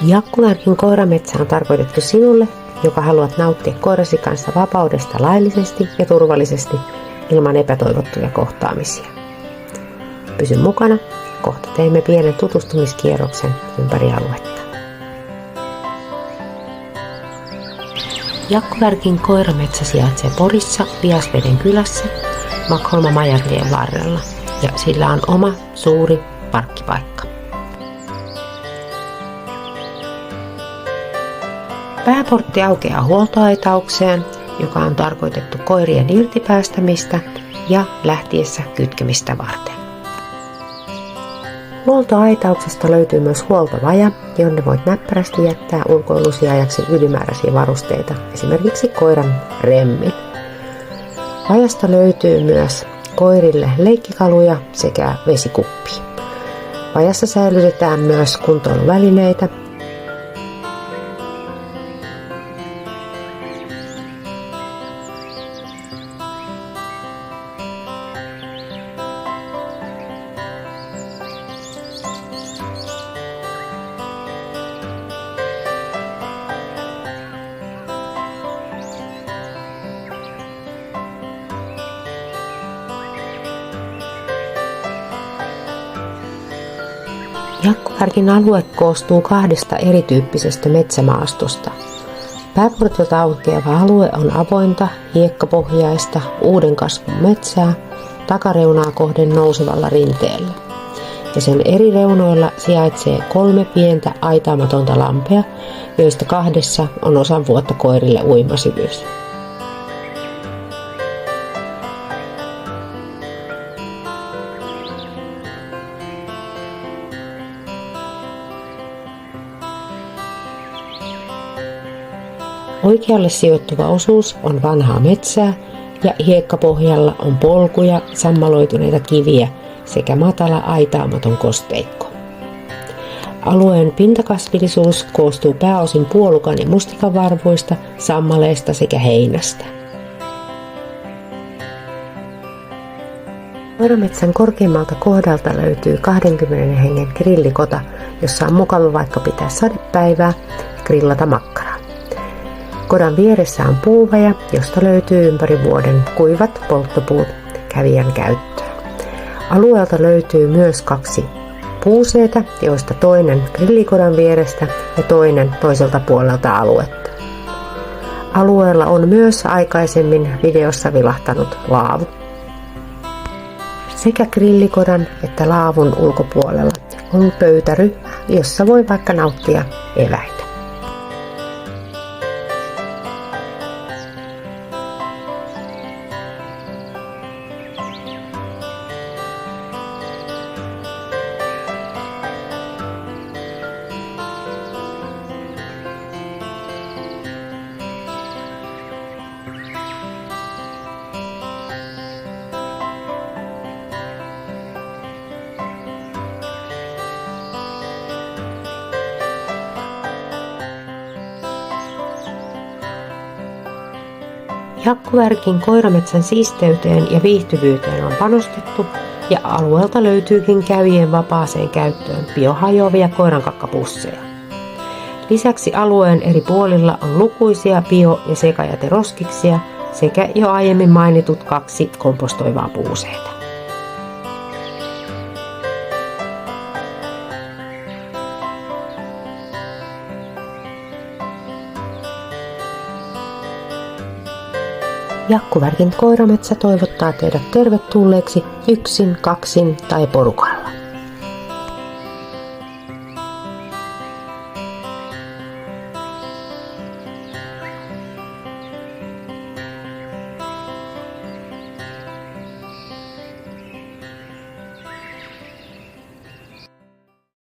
Jakkuvärkin koirametsä on tarkoitettu sinulle, joka haluat nauttia koirasi kanssa vapaudesta laillisesti ja turvallisesti ilman epätoivottuja kohtaamisia. Pysy mukana, kohta teemme pienen tutustumiskierroksen ympäri aluetta. Jakkuvärkin koirametsä sijaitsee Porissa Viasveden kylässä Makholma Majartien varrella ja sillä on oma suuri parkkipaikka. Pääportti aukeaa huoltoaitaukseen, joka on tarkoitettu koirien irtipäästämistä ja lähtiessä kytkemistä varten. Huoltoaitauksesta löytyy myös huoltovaja, jonne voit näppärästi jättää ulkoilusi ajaksi ylimääräisiä varusteita, esimerkiksi koiran remmin. Vajasta löytyy myös koirille leikkikaluja sekä vesikuppi. Vajassa säilytetään myös kuntoiluvälineitä. Jakkuvärkin alue koostuu 2 erityyppisestä metsämaastosta. Pääportilta aukeava alue on avointa, hiekkapohjaista, uuden kasvun metsää, takareunaa kohden nousevalla rinteellä. Ja sen eri reunoilla sijaitsee 3 pientä aitaamatonta lampea, joista 2 on osan vuotta koirille uimasyvyys. Oikealle sijoittuva osuus on vanhaa metsää ja hiekkapohjalla on polkuja, sammaloituneita kiviä sekä matala aitaamaton kosteikko. Alueen pintakasvillisuus koostuu pääosin puolukan ja mustikavarvuista, sammaleista sekä heinästä. Koirametsän korkeimmalta kohdalta löytyy 20 hengen grillikota, jossa on mukava vaikka pitää sadepäivää ja grillata makkaraa. Kodan vieressä on puuvaja, josta löytyy ympäri vuoden kuivat polttopuut kävijän käyttöön. Alueelta löytyy myös 2 puuseetä, joista toinen grillikodan vierestä ja toinen toiselta puolelta aluetta. Alueella on myös aikaisemmin videossa vilahtanut laavu. Sekä grillikodan että laavun ulkopuolella on pöytäryhmä, jossa voi vaikka nauttia eväitä. Jakkuvärkin koirametsän siisteyteen ja viihtyvyyteen on panostettu ja alueelta löytyykin kävijän vapaaseen käyttöön biohajoavia koirankakkapusseja. Lisäksi alueen eri puolilla on lukuisia bio- ja sekajäteroskiksia sekä jo aiemmin mainitut 2 kompostoivaa puuseetä. Jakkuvärkin koirametsä toivottaa teidät tervetulleeksi yksin, kaksin tai porukalla.